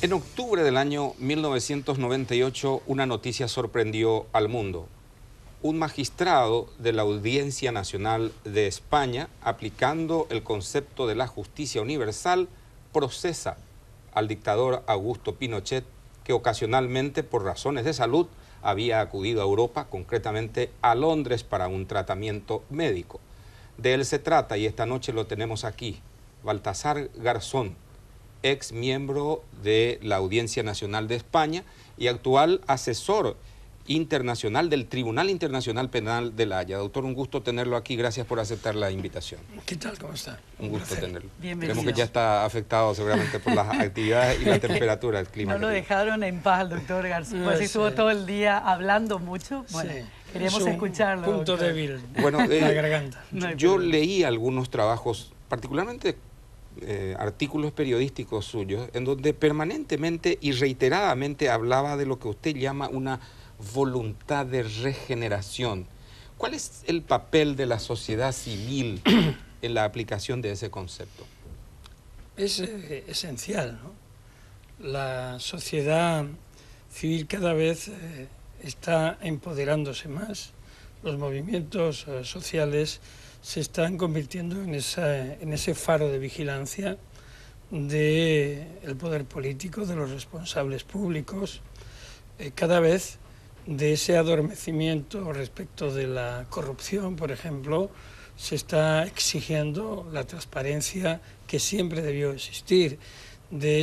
En octubre del año 1998, una noticia sorprendió al mundo. Un magistrado de la Audiencia Nacional de España, aplicando el concepto de la justicia universal, procesa al dictador Augusto Pinochet, que ocasionalmente, por razones de salud, había acudido a Europa, concretamente a Londres, para un tratamiento médico. De él se trata, y esta noche lo tenemos aquí, Baltasar Garzón, ex miembro de la Audiencia Nacional de España y actual asesor internacional del Tribunal Internacional Penal de La Haya. Doctor, un gusto tenerlo aquí. Gracias por aceptar la invitación. ¿Qué tal? ¿Cómo está? Un gusto tenerlo. Bienvenido. Creemos que ya está afectado seguramente por las actividades y la temperatura, el clima. No lo dejaron en paz, doctor Garzón. Pues Sí. estuvo todo el día hablando mucho. Bueno, Sí. queríamos Es un escucharlo. punto doctor. débil, Bueno, la garganta. No hay yo problema. leí algunos trabajos, particularmente artículos periodísticos suyos, en donde permanentemente y reiteradamente hablaba de lo que usted llama una voluntad de regeneración. ¿Cuál es el papel de la sociedad civil en la aplicación de ese concepto? Es esencial, ¿no? La sociedad civil cada vez está empoderándose más. Los movimientos sociales se están convirtiendo en ese faro de vigilancia del poder político, de los responsables públicos, cada vez de ese adormecimiento respecto de la corrupción, por ejemplo, se está exigiendo la transparencia que siempre debió existir, de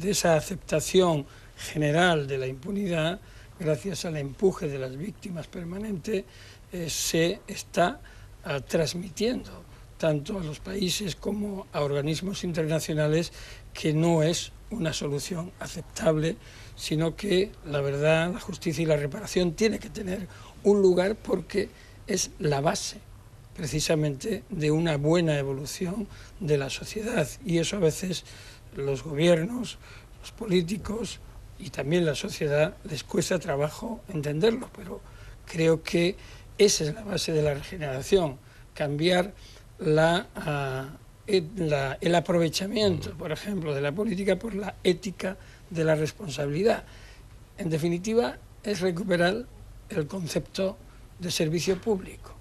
esa aceptación general de la impunidad, gracias al empuje de las víctimas permanente, se está transmitiendo tanto a los países como a organismos internacionales que no es una solución aceptable, sino que la verdad, la justicia y la reparación tiene que tener un lugar porque es la base precisamente de una buena evolución de la sociedad, y eso a veces los gobiernos, los políticos y también la sociedad les cuesta trabajo entenderlo, pero creo que esa es la base de la regeneración, cambiar el aprovechamiento, por ejemplo, de la política por la ética de la responsabilidad. En definitiva, es recuperar el concepto de servicio público.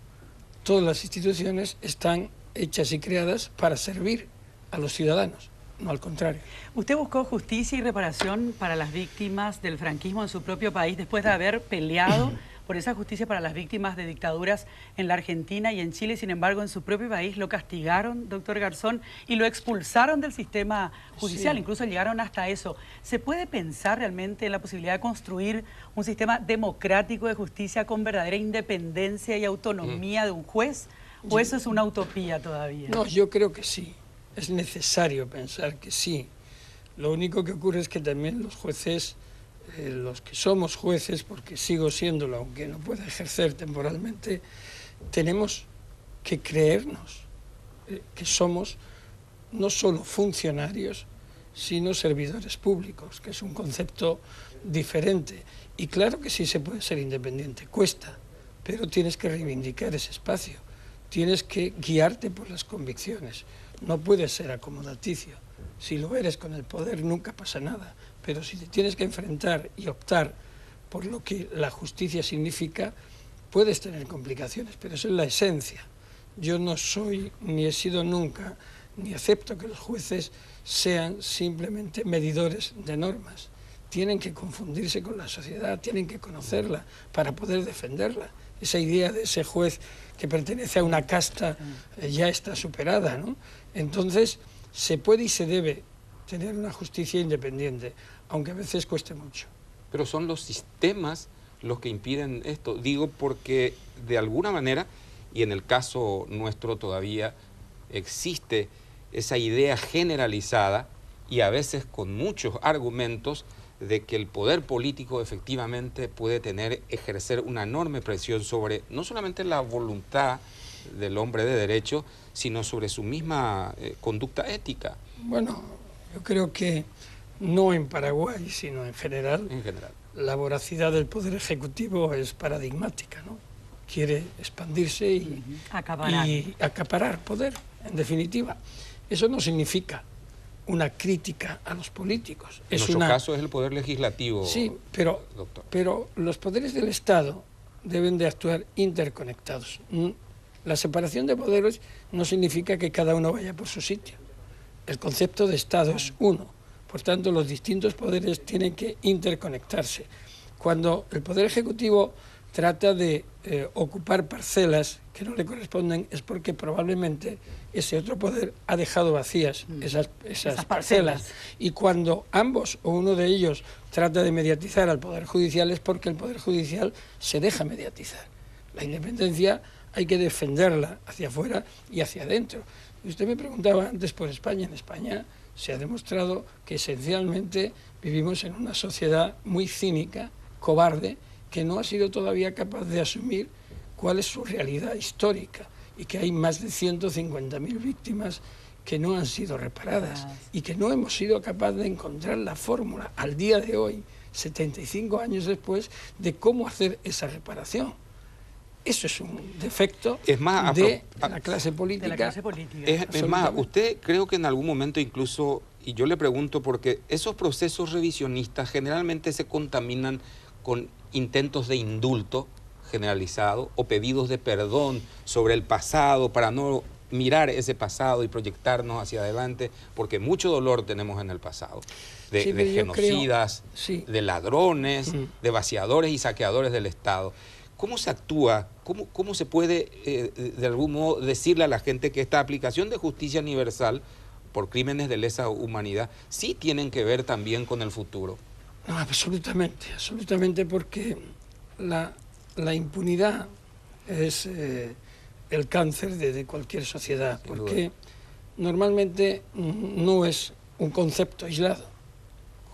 Todas las instituciones están hechas y creadas para servir a los ciudadanos, no al contrario. Usted buscó justicia y reparación para las víctimas del franquismo en su propio país después de haber peleado por esa justicia para las víctimas de dictaduras en la Argentina y en Chile. Sin embargo, en su propio país lo castigaron, doctor Garzón, y lo expulsaron del sistema judicial. Sí. Incluso llegaron hasta eso. ¿Se puede pensar realmente en la posibilidad de construir un sistema democrático de justicia con verdadera independencia y autonomía de un juez? ¿O eso es una utopía todavía? No, yo creo que sí. Es necesario pensar que sí. Lo único que ocurre es que también los jueces, los que somos jueces, porque sigo siéndolo, aunque no pueda ejercer temporalmente, tenemos que creernos que somos no solo funcionarios, sino servidores públicos, que es un concepto diferente. Y claro que sí se puede ser independiente, cuesta, pero tienes que reivindicar ese espacio, tienes que guiarte por las convicciones, no puedes ser acomodaticio. Si lo eres con el poder nunca pasa nada, pero si te tienes que enfrentar y optar por lo que la justicia significa, puedes tener complicaciones, pero eso es la esencia. Yo no soy, ni he sido nunca, ni acepto que los jueces sean simplemente medidores de normas. Tienen que confundirse con la sociedad, tienen que conocerla para poder defenderla. Esa idea de ese juez que pertenece a una casta ya está superada, ¿no? Entonces, se puede y se debe tener una justicia independiente, aunque a veces cueste mucho. Pero son los sistemas los que impiden esto. Digo porque de alguna manera, y en el caso nuestro todavía existe esa idea generalizada y a veces con muchos argumentos de que el poder político efectivamente puede ejercer una enorme presión sobre no solamente la voluntad del hombre de derecho, sino sobre su misma conducta ética. Bueno, yo creo que no en Paraguay, sino en general, la voracidad del poder ejecutivo es paradigmática, ¿no? Quiere expandirse y acaparar poder, en definitiva. Eso no significa una crítica a los políticos. En nuestro caso es el poder legislativo. Sí, doctor. pero los poderes del Estado deben de actuar interconectados. La separación de poderes no significa que cada uno vaya por su sitio. El concepto de Estado es uno. Por tanto, los distintos poderes tienen que interconectarse. Cuando el Poder Ejecutivo trata de ocupar parcelas que no le corresponden, es porque probablemente ese otro poder ha dejado vacías esas parcelas. Y cuando ambos o uno de ellos trata de mediatizar al Poder Judicial, es porque el Poder Judicial se deja mediatizar. La independencia hay que defenderla hacia afuera y hacia adentro. Usted me preguntaba antes por España. En España se ha demostrado que esencialmente vivimos en una sociedad muy cínica, cobarde, que no ha sido todavía capaz de asumir cuál es su realidad histórica y que hay más de 150.000 víctimas que no han sido reparadas y que no hemos sido capaces de encontrar la fórmula al día de hoy, 75 años después, de cómo hacer esa reparación. Eso es un defecto de la clase política. Es más, usted creo que en algún momento incluso, y yo le pregunto porque esos procesos revisionistas generalmente se contaminan con intentos de indulto generalizado o pedidos de perdón sobre el pasado para no mirar ese pasado y proyectarnos hacia adelante, porque mucho dolor tenemos en el pasado, de genocidas, de ladrones, de vaciadores y saqueadores del Estado. ¿Cómo se actúa? ¿Cómo se puede, de algún modo, decirle a la gente que esta aplicación de justicia universal por crímenes de lesa humanidad sí tienen que ver también con el futuro? No, absolutamente, porque la impunidad es el cáncer de cualquier sociedad, porque normalmente no es un concepto aislado.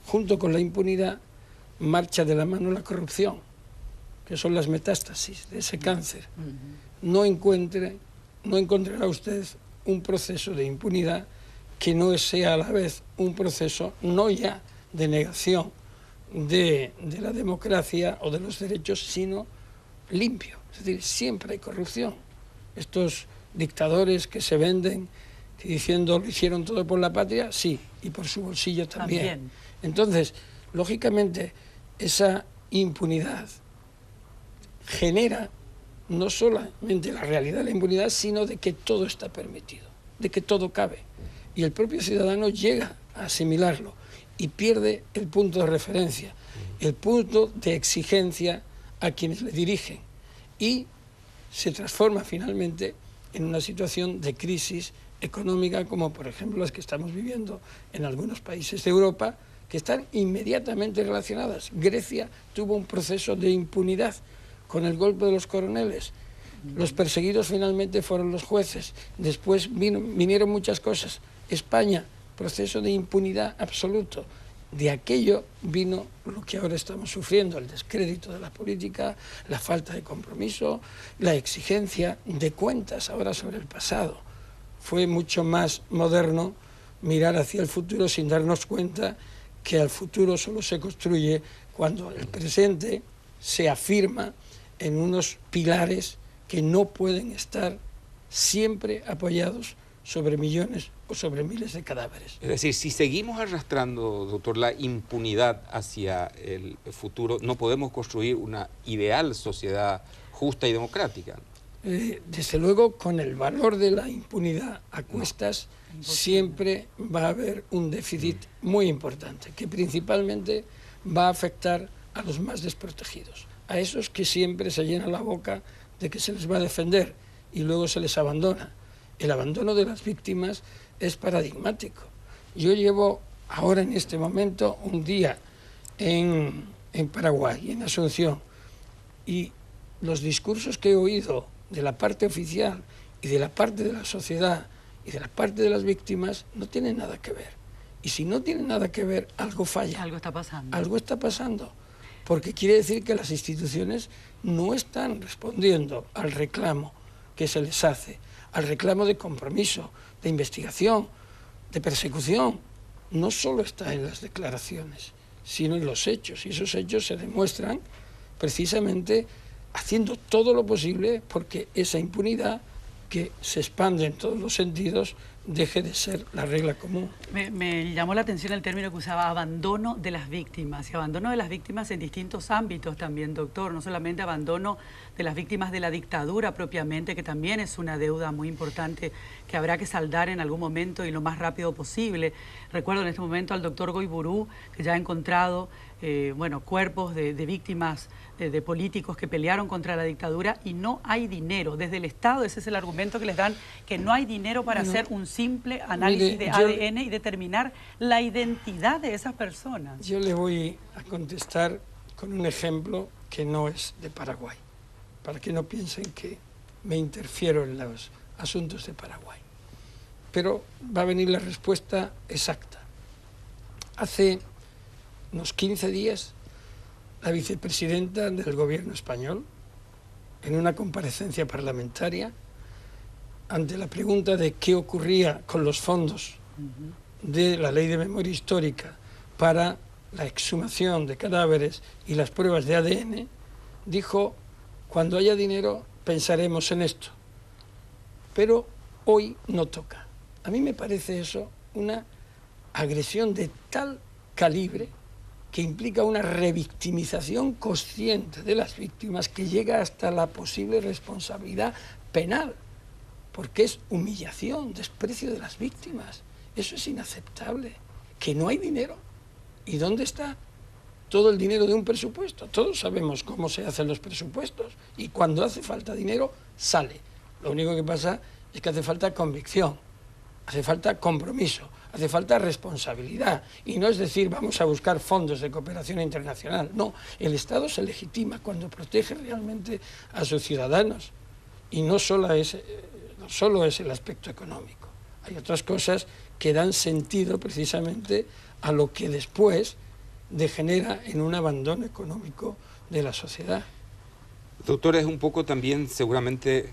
Junto con la impunidad marcha de la mano la corrupción, que son las metástasis de ese cáncer. No encontrará usted un proceso de impunidad que no sea a la vez un proceso no ya de negación de la democracia o de los derechos, sino limpio. Es decir, siempre hay corrupción. Estos dictadores que se venden diciendo lo hicieron todo por la patria, sí, y por su bolsillo también. Entonces, lógicamente, esa impunidad genera no solamente la realidad de la impunidad, sino de que todo está permitido, de que todo cabe. Y el propio ciudadano llega a asimilarlo y pierde el punto de referencia, el punto de exigencia a quienes le dirigen. Y se transforma finalmente en una situación de crisis económica, como por ejemplo las que estamos viviendo en algunos países de Europa, que están inmediatamente relacionadas. Grecia tuvo un proceso de impunidad con el golpe de los coroneles. Los perseguidos finalmente fueron los jueces. Después vinieron muchas cosas. España, proceso de impunidad absoluto. De aquello vino lo que ahora estamos sufriendo, el descrédito de la política, la falta de compromiso, la exigencia de cuentas ahora sobre el pasado. Fue mucho más moderno mirar hacia el futuro sin darnos cuenta que el futuro solo se construye cuando el presente se afirma en unos pilares que no pueden estar siempre apoyados sobre millones o sobre miles de cadáveres. Es decir, si seguimos arrastrando, doctor, la impunidad hacia el futuro, no podemos construir una ideal sociedad justa y democrática. Desde luego, con el valor de la impunidad a cuestas, siempre va a haber un déficit muy importante, que principalmente va a afectar a los más desprotegidos, a esos que siempre se llenan la boca de que se les va a defender y luego se les abandona. El abandono de las víctimas es paradigmático. Yo llevo ahora en este momento un día en Paraguay, en Asunción, y los discursos que he oído de la parte oficial y de la parte de la sociedad y de la parte de las víctimas no tienen nada que ver. Y si no tienen nada que ver, algo falla. Algo está pasando. Algo está pasando. Porque quiere decir que las instituciones no están respondiendo al reclamo que se les hace, al reclamo de compromiso, de investigación, de persecución. No solo está en las declaraciones, sino en los hechos. Y esos hechos se demuestran precisamente haciendo todo lo posible porque esa impunidad que se expande en todos los sentidos deje de ser la regla común. Me llamó la atención el término que usaba, abandono de las víctimas, y abandono de las víctimas en distintos ámbitos también, doctor, no solamente abandono de las víctimas de la dictadura propiamente, que también es una deuda muy importante que habrá que saldar en algún momento y lo más rápido posible. Recuerdo en este momento al doctor Goiburú, que ya ha encontrado cuerpos de víctimas de políticos que pelearon contra la dictadura, y no hay dinero. Desde el Estado, ese es el argumento que les dan, que no hay dinero para hacer un simple análisis de ADN y determinar la identidad de esas personas. Yo le voy a contestar con un ejemplo que no es de Paraguay, para que no piensen que me interfiero en los asuntos de Paraguay. Pero va a venir la respuesta exacta. Hace unos 15 días, la vicepresidenta del gobierno español, en una comparecencia parlamentaria, ante la pregunta de qué ocurría con los fondos de la Ley de Memoria Histórica para la exhumación de cadáveres y las pruebas de ADN, dijo: cuando haya dinero pensaremos en esto, pero hoy no toca. A mí me parece eso una agresión de tal calibre que implica una revictimización consciente de las víctimas que llega hasta la posible responsabilidad penal, porque es humillación, desprecio de las víctimas. Eso es inaceptable. Que no hay dinero. ¿Y dónde está todo el dinero de un presupuesto? Todos sabemos cómo se hacen los presupuestos, y cuando hace falta dinero, sale. Lo único que pasa es que hace falta convicción, hace falta compromiso, hace falta responsabilidad, y no es decir vamos a buscar fondos de cooperación internacional. No, el Estado se legitima cuando protege realmente a sus ciudadanos, y no solo es el aspecto económico. Hay otras cosas que dan sentido precisamente a lo que después degenera en un abandono económico de la sociedad. Doctor, es un poco también seguramente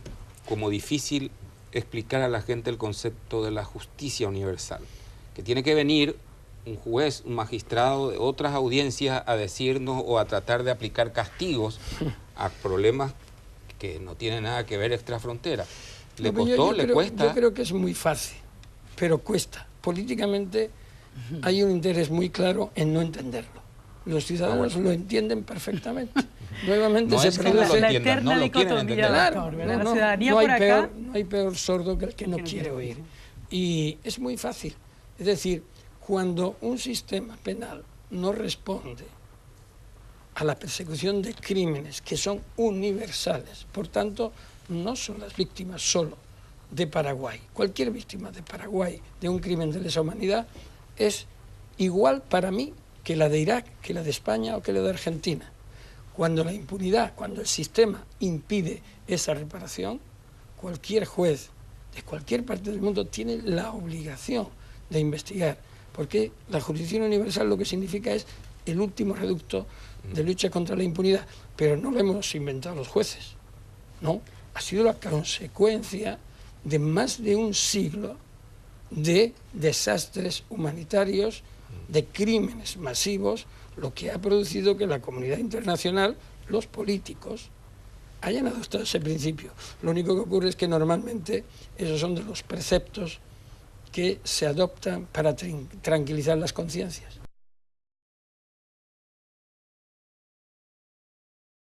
como difícil explicar a la gente el concepto de la justicia universal, que tiene que venir un juez, un magistrado de otras audiencias a decirnos o a tratar de aplicar castigos a problemas que no tienen nada que ver extrafrontera. ¿Le costó? ¿Le cuesta? Yo creo que es muy fácil, pero cuesta. Políticamente hay un interés muy claro en no entenderlo. Los ciudadanos lo entienden perfectamente. Nuevamente no se es que no lo la entiendan, no lo quieren entender. Claro, la ciudadanía por acá no hay peor sordo que el que no quiere oír. Y es muy fácil. Es decir, cuando un sistema penal no responde a la persecución de crímenes que son universales, por tanto, no son las víctimas solo de Paraguay. Cualquier víctima de Paraguay de un crimen de lesa humanidad es igual para mí que la de Irak, que la de España o que la de Argentina. Cuando la impunidad, cuando el sistema impide esa reparación, cualquier juez de cualquier parte del mundo tiene la obligación de investigar, porque la jurisdicción universal lo que significa es el último reducto de lucha contra la impunidad, pero no lo hemos inventado los jueces, no, ha sido la consecuencia de más de un siglo de desastres humanitarios, de crímenes masivos, lo que ha producido que la comunidad internacional, los políticos, hayan adoptado ese principio. Lo único que ocurre es que normalmente esos son de los preceptos que se adoptan para tranquilizar las conciencias.